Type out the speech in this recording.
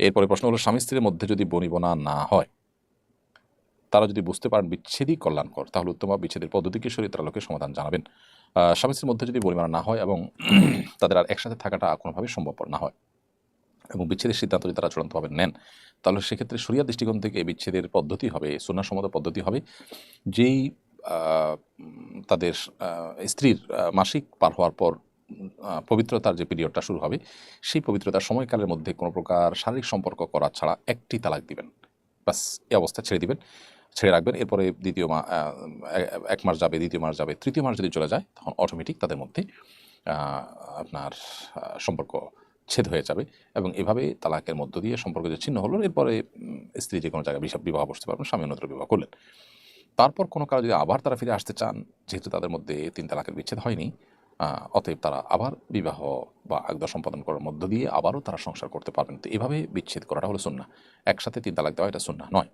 এরপরে প্রশ্ন হলো, স্বামী স্ত্রীর মধ্যে যদি বনিবনা না হয়, তারা যদি বুঝতে পারেন বিচ্ছেদই কল্যাণকর, তাহলে উত্তম বিচ্ছেদের পদ্ধতিকে শরীয়তের আলোকে সমাধান জানাবেন। স্বামী স্ত্রীর মধ্যে যদি বনিবনা না হয় এবং তাদের আর একসাথে থাকাটা কোনোভাবে সম্ভবপর না হয় এবং বিচ্ছেদের সিদ্ধান্ত যদি তারা চূড়ান্তভাবে নেন, তাহলে সেক্ষেত্রে শরিয়া দৃষ্টিকোণ থেকে বিচ্ছেদের পদ্ধতি হবে, সুন্নাহসম্মত পদ্ধতি হবে, যেই তাদের স্ত্রীর মাসিক পার হওয়ার পর পবিত্রতার যে পিরিয়ডটা শুরু হবে, সেই পবিত্রতার সময়কালের মধ্যে কোনো প্রকার শারীরিক সম্পর্ক করা ছাড়া একটি তালাক দিবেন। বাস, এই অবস্থা ছেড়ে দিবেন, ছেড়ে রাখবেন। এরপরে দ্বিতীয় এক মাস যাবে, দ্বিতীয় মাস যাবে, তৃতীয় মাস যদি চলে যায়, তখন অটোমেটিক তাদের মধ্যে আপনার সম্পর্ক ছেদ হয়ে যাবে এবং এভাবে তালাকের মধ্য দিয়ে সম্পর্ক যে ছিন্ন হলো, এরপরে স্ত্রী যে কোনো জায়গায় বিবাহ বসতে পারবেন, স্বামী অন্যত্র বিবাহ করলেন। তারপর কোনো কারণে যদি আবার তারা ফিরে আসতে চান, যেহেতু তাদের মধ্যে 3 তালাকের বিচ্ছেদ হয়নি, অতএব তারা আবার বিবাহ বা আকদ সম্পাদন করার মধ্য দিয়ে আবারও তারা সংসার করতে পারবেন। তো এভাবে বিচ্ছেদ করাটা হলো সুন্নাহ। একসাথে 3 তালাক দেওয়া এটা সুন্নাহ নয়।